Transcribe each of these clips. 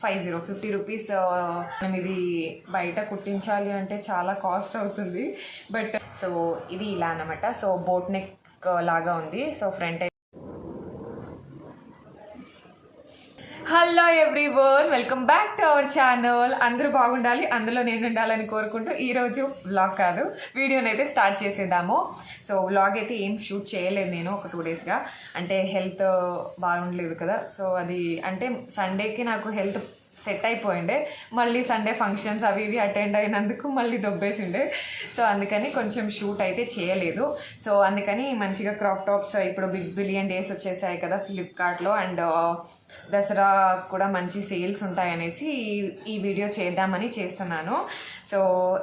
50 rupees. మనం ఇది బయట కుట్టించాలి అంటే చాలా కాస్ట్ అవుతుంది. బట్ సో ఇది ఇలా అన్నమాట. సో బోట్ నెక్ లాగా ఉంది. So front hello everyone, welcome back to our channel. అందరూ బాగుండాలి, అందులో నేను ఉండాలని కోరుకుంటూ ఈరోజు వ్లాగ్ కాదు వీడియోని అయితే స్టార్ట్ చేసేద్దాము. సో వ్లాగ్ అయితే ఏం షూట్ చేయలేదు నేను ఒక 2 డేస్గా, అంటే హెల్త్ బాగుండలేదు కదా. సో అది అంటే సండేకి నాకు హెల్త్ సెట్ అయిపోయిండే, మళ్ళీ సండే ఫంక్షన్స్ అవి ఇవి అటెండ్ అయినందుకు మళ్ళీ దొబ్బేసిండే. సో అందుకని కొంచెం షూట్ అయితే చేయలేదు. సో అందుకని మంచిగా క్రాప్ టాప్స్ ఇప్పుడు బిగ్ బిలియన్ డేస్ వచ్చేసాయి కదా ఫ్లిప్కార్ట్లో, అండ్ దసరా కూడా మంచి సేల్స్ ఉంటాయనేసి ఈ వీడియో చేద్దామని చేస్తున్నాను. సో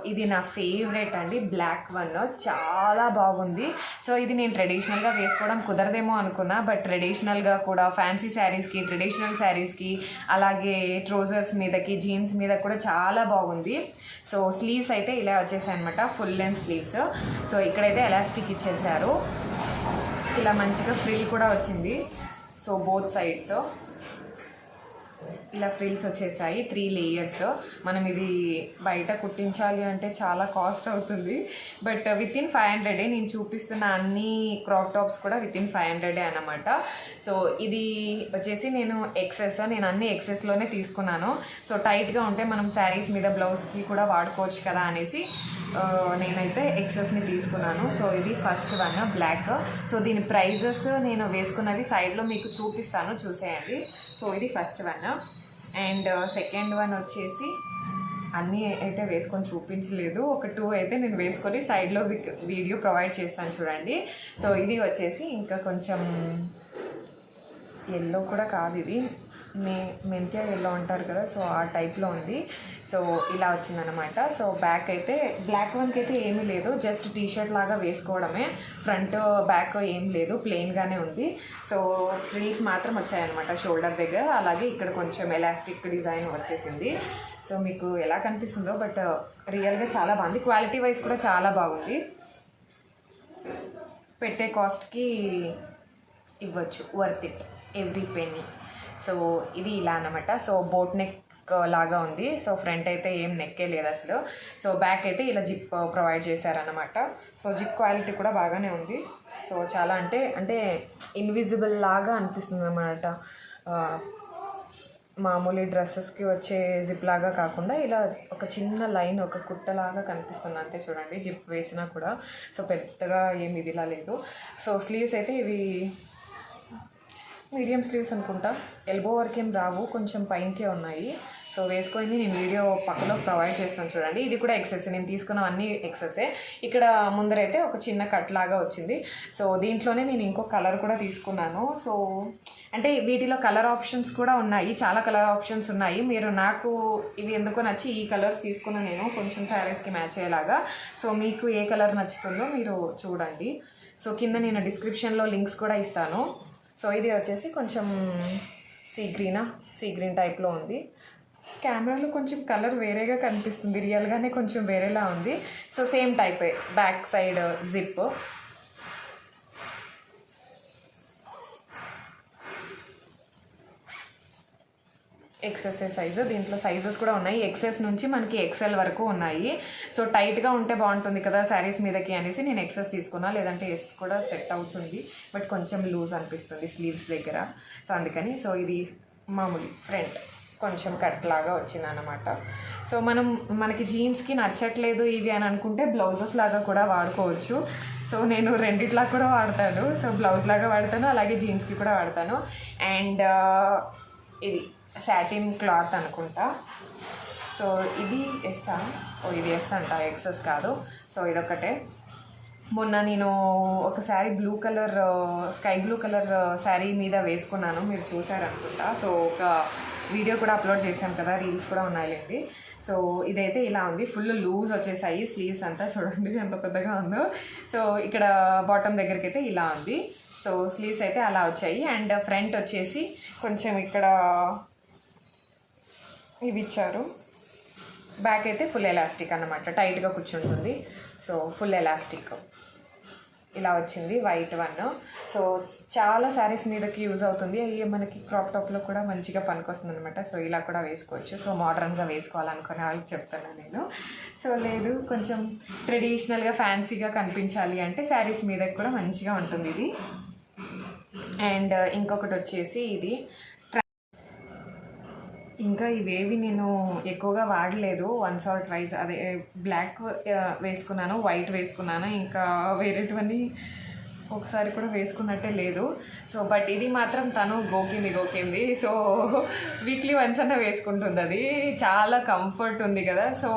ఇది నా ఫేవరెట్ అండి, బ్లాక్ వన్, చాలా బాగుంది. సో ఇది నేను ట్రెడిషనల్గా వేసుకోవడం కుదరదేమో అనుకున్నా, బట్ ట్రెడిషనల్గా కూడా ఫ్యాన్సీ శారీస్కి, ట్రెడిషనల్ శారీస్కి, అలాగే ట్రౌజర్స్ మీదకి, జీన్స్ మీద కూడా చాలా బాగుంది. సో స్లీవ్స్ అయితే ఇలా వచ్చేసాయి అనమాట, ఫుల్ లెంత్ స్లీవ్స్. సో ఇక్కడైతే ఎలాస్టిక్ ఇచ్చేసారు, ఇలా మంచిగా ఫ్రిల్ కూడా వచ్చింది. సో బోత్ సైడ్స్ ఇలా ఫ్రిల్స్ వచ్చేసాయి, 3 లేయర్స్. మనం ఇది బయట కుట్టించాలి అంటే చాలా కాస్ట్ అవుతుంది, బట్ వితిన్ 500 నేను చూపిస్తున్న అన్ని క్రాప్ టాప్స్ కూడా వితిన్ 500 అన్నమాట. సో ఇది వచ్చేసి నేను అన్ని ఎక్సెస్లోనే తీసుకున్నాను. సో టైట్గా ఉంటే మనం శారీస్ మీద బ్లౌజ్కి కూడా వాడుకోవచ్చు కదా అనేసి నేనైతే ఎక్సెస్ని తీసుకున్నాను. సో ఇది ఫస్ట్ వన్ బ్లాక్. సో దీని ప్రైజెస్ నేను వేసుకున్నవి సైడ్లో మీకు చూపిస్తాను, చూసేయండి. సో ఇది first one. And second one వచ్చేసి అన్నీ అయితే వేసుకొని చూపించలేదు, ఒక 2 అయితే నేను వేసుకొని సైడ్లో వీడియో ప్రొవైడ్ చేస్తాను చూడండి. సో ఇది వచ్చేసి ఇంకా కొంచెం ఎల్లో కూడా కాదు, ఇది మెంతియా ఎల్లో అంటారు కదా, సో ఆ టైప్లో ఉంది. సో ఇలా వచ్చిందనమాట. సో బ్యాక్ అయితే బ్లాక్ వన్కి అయితే ఏమీ లేదు, జస్ట్ టీషర్ట్ లాగా వేసుకోవడమే, ఫ్రంట్ బ్యాక్ ఏం లేదు, ప్లెయిన్గానే ఉంది. సో ఫ్రిల్స్ మాత్రం వచ్చాయన్నమాట షోల్డర్ దగ్గర, అలాగే ఇక్కడ కొంచెం ఎలాస్టిక్ డిజైన్ వచ్చేసింది. సో మీకు ఎలా కనిపిస్తుందో, బట్ రియల్గా చాలా బాగుంది, క్వాలిటీ వైజ్ కూడా చాలా బాగుంది. పెట్టే కాస్ట్కి ఇవ్వచ్చు, worth it every penny. So ఇది ఇలా అన్నమాట. సో బోట్ నెక్ లాగా ఉంది. సో ఫ్రంట్ అయితే ఏం నెక్కే లేదు అసలు. సో బ్యాక్ అయితే ఇలా జిప్ ప్రొవైడ్ చేశారన్నమాట. సో జిప్ క్వాలిటీ కూడా బాగానే ఉంది. సో చాలా అంటే ఇన్విజిబుల్ లాగా అనిపిస్తుంది అన్నమాట, మామూలు డ్రెస్సెస్కి వచ్చే జిప్ లాగా కాకుండా ఇలా ఒక చిన్న లైన్, ఒక కుట్టలాగా కనిపిస్తుంది అంతే. చూడండి జిప్ వేసినా కూడా సో పెద్దగా ఏమి ఇదిలా లేదు. సో స్లీవ్స్ అయితే ఇవి మీడియం స్లీవ్స్ అనుకుంటా, ఎల్బో వరకు ఏం రావు, కొంచెం పైనకే ఉన్నాయి. సో వేసుకొని నేను వీడియో పక్కలో ప్రొవైడ్ చేస్తాను చూడండి. ఇది కూడా ఎక్సెస్, నేను తీసుకున్న అన్ని ఎక్సెసే. ఇక్కడ ముందరైతే ఒక చిన్న కట్ లాగా వచ్చింది. సో దీంట్లోనే నేను ఇంకో కలర్ కూడా తీసుకున్నాను. సో అంటే వీటిలో కలర్ ఆప్షన్స్ కూడా ఉన్నాయి, చాలా కలర్ ఆప్షన్స్ ఉన్నాయి. మీరు నాకు ఇవి ఎందుకో నచ్చి ఈ కలర్స్ తీసుకున్నాను నేను, కొంచెం శారీస్కి మ్యాచ్ అయ్యేలాగా. సో మీకు ఏ కలర్ నచ్చుతుందో మీరు చూడండి. సో కింద నేను డిస్క్రిప్షన్లో లింక్స్ కూడా ఇస్తాను. సో ఇది వచ్చేసి కొంచెం సీ గ్రీన్ టైప్లో ఉంది. కెమెరాలో కొంచెం కలర్ వేరేగా కనిపిస్తుంది, రియల్గానే కొంచెం వేరేలా ఉంది. సో సేమ్ టైపే, back side zip. XS size, దీంట్లో సైజెస్ కూడా ఉన్నాయి, ఎక్సెస్ నుంచి మనకి ఎక్సెల్ వరకు ఉన్నాయి. సో టైట్గా ఉంటే బాగుంటుంది కదా శారీస్ మీదకి అనేసి నేను ఎక్సెస్ తీసుకున్నా, లేదంటే ఎస్ కూడా సెట్ అవుతుంది, బట్ కొంచెం లూజ్ అనిపిస్తుంది స్లీవ్స్ దగ్గర. సో అందుకని సో ఇది మామూలు ఫ్రంట్ కొంచెం కట్ లాగా వచ్చిందన్నమాట. సో మనకి జీన్స్కి నచ్చట్లేదు ఇవి అని అనుకుంటే బ్లౌజెస్ లాగా కూడా వాడుకోవచ్చు. సో నేను రెండిట్లా కూడా వాడతాను. సో బ్లౌజ్ లాగా వాడతాను, అలాగే జీన్స్కి కూడా వాడతాను. అండ్ ఇది సాటిన్ క్లాత్ అనుకుంటా. సో ఇది ఇది ఎస్ అంట, ఎక్సెస్ కాదు. సో ఇదొకటే. మొన్న నేను ఒక sari sky blue colour sari మీద వేసుకున్నాను, మీరు చూసారనుకుంటా. సో ఒక వీడియో కూడా అప్లోడ్ చేశాను కదా, రీల్స్ కూడా ఉన్నాయండి. సో ఇదైతే ఇలా ఉంది, ఫుల్ లూజ్ వచ్చేసాయి స్లీవ్స్ అంతా, చూడండి ఎంత పెద్దగా ఉందో. సో ఇక్కడ బాటమ్ దగ్గరికి అయితే ఇలా ఉంది. సో స్లీవ్స్ అయితే అలా వచ్చాయి. అండ్ ఫ్రంట్ వచ్చేసి కొంచెం ఇక్కడ ఇవి ఇచ్చారు, బ్యాక్ అయితే ఫుల్ ఎలాస్టిక్ అన్నమాట, టైట్గా కూర్చుంటుంది. So full elastic. ఇలా వచ్చింది వైట్ వన్. సో చాలా శారీస్ మీదకి యూజ్ అవుతుంది. అవి మనకి క్రాప్ టాప్లో కూడా మంచిగా పనికొస్తుంది అనమాట. సో ఇలా కూడా వేసుకోవచ్చు. సో మోడర్న్గా వేసుకోవాలనుకునే వాళ్ళకి చెప్తాను నేను. సో లేదు కొంచెం ట్రెడిషనల్గా ఫ్యాన్సీగా కనిపించాలి అంటే శారీస్ మీదకి కూడా మంచిగా ఉంటుంది ఇది. అండ్ ఇంకొకటి వచ్చేసి ఇది ఇంకా ఇవేవి నేను ఎక్కువగా వాడలేదు. వన్స్ ఆర్ ట్వైస్ అదే బ్లాక్ వేసుకున్నాను, వైట్ వేసుకున్నాను, ఇంకా వేరేటివన్నీ ఒకసారి కూడా వేసుకున్నట్టే లేదు. సో బట్ ఇది మాత్రం తను గోకింది. సో వీక్లీ వన్స్ అన్న వేసుకుంటుంది. అది చాలా కంఫర్ట్ ఉంది కదా. సో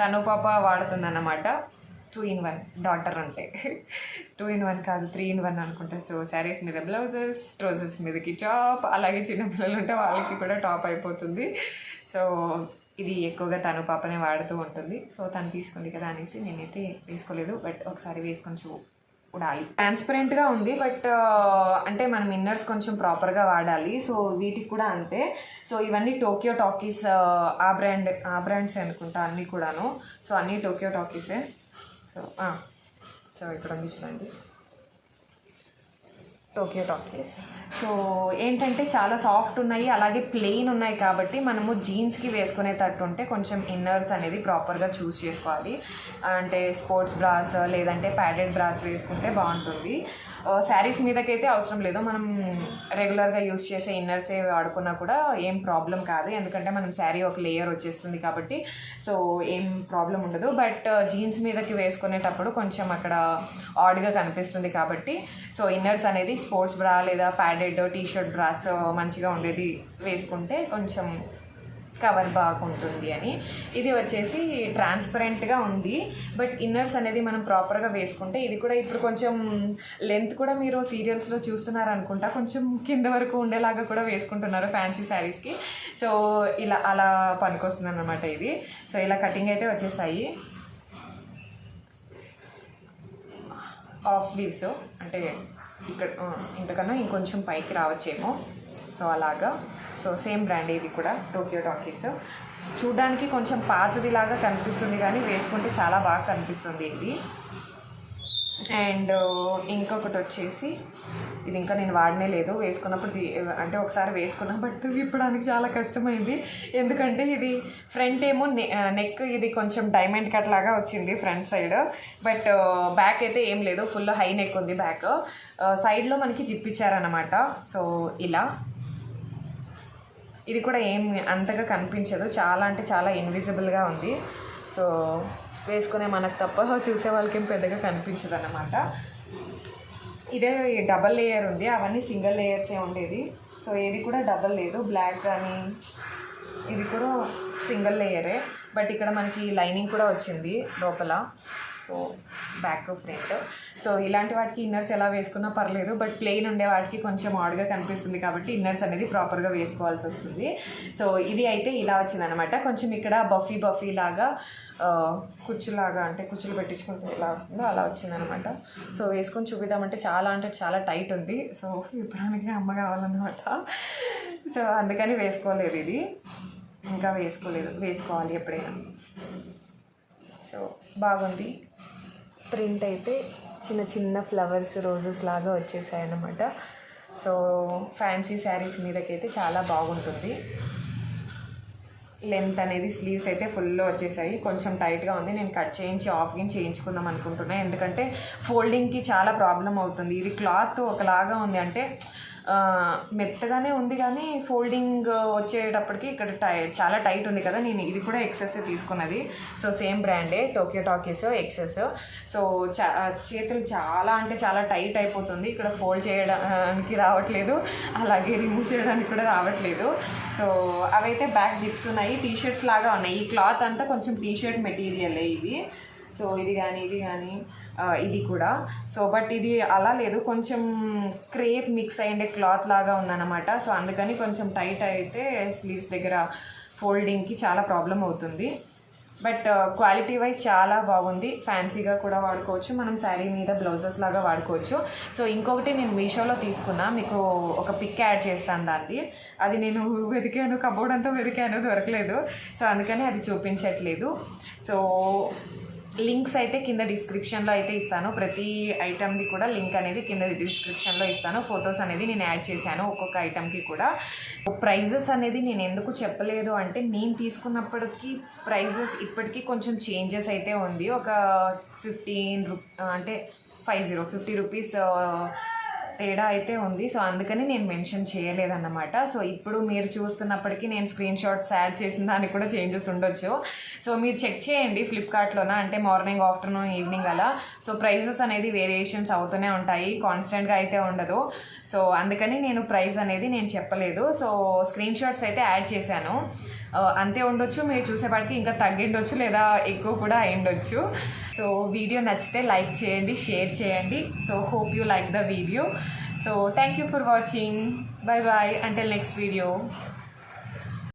తను పాప వాడుతుంది అన్నమాట. 2-in-1 డాటర్ అంటే 2-in-1 కాదు 3-in-1 అనుకుంటా. సో శారీస్ మీద బ్లౌజెస్, ట్రౌజర్స్ మీదకి టాప్, అలాగే చిన్నపిల్లలు ఉంటే వాళ్ళకి కూడా టాప్ అయిపోతుంది. సో ఇది ఎక్కువగా తను పాపనే వాడుతూ ఉంటుంది. సో తను తీసుకుంది కదా అనేసి నేనైతే వేసుకోలేదు. బట్ ఒకసారి వేసుకొని చూడాలి. ట్రాన్స్పరెంట్గా ఉంది బట్ అంటే మనం ఇన్నర్స్ కొంచెం ప్రాపర్గా వాడాలి. సో వీటికి కూడా అంతే. సో ఇవన్నీ టోక్యో టాకీస్ ఆ బ్రాండ్స్ అనుకుంటా అన్నీ కూడాను. సో అన్నీ టోక్యో టాకీసే. సో ఇక్కడ ఉంది చూడండి, టోక్యో టాకీస్. సో ఏంటంటే చాలా సాఫ్ట్ ఉన్నాయి, అలాగే ప్లెయిన్ ఉన్నాయి కాబట్టి మనము జీన్స్కి వేసుకునేటట్టు ఉంటే కొంచెం ఇన్నర్స్ అనేది ప్రాపర్గా చూస్ చేసుకోవాలి. అంటే స్పోర్ట్స్ బ్రాస్ లేదంటే ప్యాడెడ్ బ్రాస్ వేసుకుంటే బాగుంటుంది. శారీస్ మీదకైతే అవసరం లేదు. మనం రెగ్యులర్గా యూస్ చేసే ఇన్నర్సే వాడుకున్నా కూడా ఏం ప్రాబ్లం కాదు. ఎందుకంటే మనం శారీ ఒక లేయర్ వచ్చేస్తుంది కాబట్టి సో ఏం ప్రాబ్లం ఉండదు. బట్ జీన్స్ మీదకి వేసుకునేటప్పుడు కొంచెం అక్కడ ఆడ్గా కనిపిస్తుంది కాబట్టి సో ఇన్నర్స్ అనేది స్పోర్ట్స్ బ్రా లేదా ప్యాడెడ్ టీషర్ట్ బ్రాస్ మంచిగా ఉండేది వేసుకుంటే కొంచెం కవర్ బాగుంటుంది అని. ఇది వచ్చేసి ట్రాన్స్పరెంట్గా ఉంది బట్ ఇన్నర్స్ అనేది మనం ప్రాపర్గా వేసుకుంటే ఇది కూడా ఇప్పుడు కొంచెం లెంత్ కూడా మీరు సీరియల్స్లో చూస్తున్నారు అనుకుంటా, కొంచెం కింద వరకు ఉండేలాగా కూడా వేసుకుంటున్నారు ఫ్యాన్సీ శారీస్కి. సో ఇలా అలా పనికొస్తుంది అన్నమాట ఇది. సో ఇలా కటింగ్ అయితే వచ్చేసాయి. ఆఫ్ స్లీవ్స్ అంటే ఇక్కడ ఇంతకన్నా ఇంకొంచెం పైకి రావచ్చేమో. సో అలాగా. సో సేమ్ బ్రాండ్ ఇది కూడా టోక్యో టాకీస్. చూడడానికి కొంచెం పాతదిలాగా కనిపిస్తుంది కానీ వేసుకుంటే చాలా బాగా కనిపిస్తుంది ఇది. అండ్ ఇంకొకటి వచ్చేసి ఇది ఇంకా నేను వాడనే లేదు. వేసుకున్నప్పుడు అంటే ఒకసారి వేసుకున్నా బట్ విప్పడానికి చాలా కష్టమైంది. ఎందుకంటే ఇది ఫ్రంట్ ఏమో నెక్ ఇది కొంచెం డైమండ్ కట్ లాగా వచ్చింది ఫ్రంట్ సైడ్. బట్ బ్యాక్ అయితే ఏం లేదు, ఫుల్ హై నెక్ ఉంది బ్యాక్. సైడ్లో మనకి జిప్ ఇచ్చారన్నమాట. సో ఇలా ఇది కూడా ఏం అంతగా కనిపించదు, చాలా అంటే చాలా ఇన్విజిబుల్గా ఉంది. సో వేసుకునే మనకు తప్ప చూసే వాళ్ళకి ఏం పెద్దగా కనిపించదు అన్నమాట. ఇదే డబల్ లేయర్ ఉంది, అవన్నీ సింగిల్ లేయర్సే ఉండేది. సో ఏది కూడా డబల్ లేదు. బ్లాక్ కానీ ఇది కూడా సింగిల్ లేయరే బట్ ఇక్కడ మనకి లైనింగ్ కూడా వచ్చింది లోపల. So back front. సో ఇలాంటి వాటికి ఇన్నర్స్ ఎలా వేసుకున్నా పర్లేదు బట్ ప్లెయిన్ ఉండే వాటికి కొంచెం ఆడ్గా కనిపిస్తుంది కాబట్టి ఇన్నర్స్ అనేది ప్రాపర్గా వేసుకోవాల్సి వస్తుంది. సో ఇది అయితే ఇలా వచ్చిందనమాట. కొంచెం ఇక్కడ బఫీ లాగా కుచ్చులాగా అంటే కుచ్చులు పెట్టించుకుంటే ఎలా వస్తుందో అలా వచ్చిందనమాట. సో వేసుకొని చూపిద్దామంటే చాలా అంటే చాలా టైట్ ఉంది. సో ఇప్పడానికి అమ్మ కావాలన్నమాట. సో అందుకని వేసుకోలేదు ఇది, ఇంకా వేసుకోవాలి ఎప్పుడైనా. సో బాగుంది. ప్రింట్ అయితే చిన్న చిన్న ఫ్లవర్స్ రోజెస్ లాగా వచ్చేసాయి అన్నమాట. సో ఫ్యాన్సీ శారీస్ మీదకైతే చాలా బాగుంటుంది. లెంత్ అనేది స్లీవ్స్ అయితే ఫుల్లో వచ్చేసాయి. కొంచెం టైట్గా ఉంది, నేను కట్ చేయించి చేయించుకుందాం అనుకుంటున్నాను. ఎందుకంటే ఫోల్డింగ్కి చాలా ప్రాబ్లం అవుతుంది. ఇది క్లాత్ ఒకలాగా ఉంది, అంటే మెత్తగానే ఉంది కానీ ఫోల్డింగ్ వచ్చేటప్పటికి ఇక్కడ చాలా టైట్ ఉంది కదా. నేను ఇది కూడా ఎక్సెస్ తీసుకున్నది. సో సేమ్ బ్రాండే టోక్యో టాకీస్ ఎక్సెస్. సో చేతులు చాలా అంటే చాలా టైట్ అయిపోతుంది. ఇక్కడ ఫోల్డ్ చేయడానికి రావట్లేదు, అలాగే రిమూవ్ చేయడానికి కూడా రావట్లేదు. సో అవైతే బ్యాక్ జిప్స్ ఉన్నాయి, టీషర్ట్స్ లాగా ఉన్నాయి. ఈ క్లాత్ అంతా కొంచెం టీషర్ట్ మెటీరియలే ఇవి. సో ఇది కానీ ఇది కూడా. సో బట్ ఇది అలా లేదు, కొంచెం క్రేప్ మిక్స్ అయ్యే క్లాత్ లాగా ఉందన్నమాట. సో అందుకని కొంచెం టైట్ అయితే స్లీవ్స్ దగ్గర ఫోల్డింగ్కి చాలా ప్రాబ్లం అవుతుంది. బట్ క్వాలిటీ వైజ్ చాలా బాగుంది. ఫ్యాన్సీగా కూడా వాడుకోవచ్చు, మనం శారీ మీద బ్లౌజెస్ లాగా వాడుకోవచ్చు. సో ఇంకొకటి నేను మీషోలో తీసుకున్నా, మీకు ఒక పిక్ యాడ్ చేస్తాను దాన్ని. అది నేను వెతికాను, కబోర్డ్ అంతా వెతికాను, దొరకలేదు. సో అందుకని అది చూపించట్లేదు. సో లింక్స్ అయితే కింద డిస్క్రిప్షన్లో అయితే ఇస్తాను. ప్రతి ఐటమ్ది కూడా లింక్ అనేది కింద డిస్క్రిప్షన్లో ఇస్తాను. ఫొటోస్ అనేది నేను యాడ్ చేశాను ఒక్కొక్క ఐటమ్కి కూడా. ప్రైజెస్ అనేది నేను ఎందుకు చెప్పలేదు అంటే, నేను తీసుకున్నప్పటికీ ప్రైజెస్ ఇప్పటికీ కొంచెం చేంజెస్ అయితే ఉంది. ఒక 50 రూపీస్ తేడా అయితే ఉంది. సో అందుకని నేను మెన్షన్ చేయలేదన్నమాట. సో ఇప్పుడు మీరు చూస్తున్నప్పటికీ నేను స్క్రీన్ షాట్స్ యాడ్ చేసిన దానికి కూడా చేంజెస్ ఉండొచ్చు. సో మీరు చెక్ చేయండి ఫ్లిప్కార్ట్లోన, అంటే మార్నింగ్, ఆఫ్టర్నూన్, ఈవినింగ్ అలా. సో ప్రైజెస్ అనేది వేరియేషన్స్ అవుతూనే ఉంటాయి, కాన్స్టెంట్గా అయితే ఉండదు. సో అందుకని నేను ప్రైస్ అనేది నేను చెప్పలేదు. సో స్క్రీన్ షాట్స్ అయితే యాడ్ చేశాను, అంతే ఉండొచ్చు. మీరు చూసేపాటికి ఇంకా తగ్గిండొచ్చు లేదా ఎక్కువ కూడా అయ్యిండొచ్చు. సో వీడియో నచ్చితే లైక్ చేయండి, షేర్ చేయండి. So hope you like the video. So thank you for watching. Bye bye, until next video.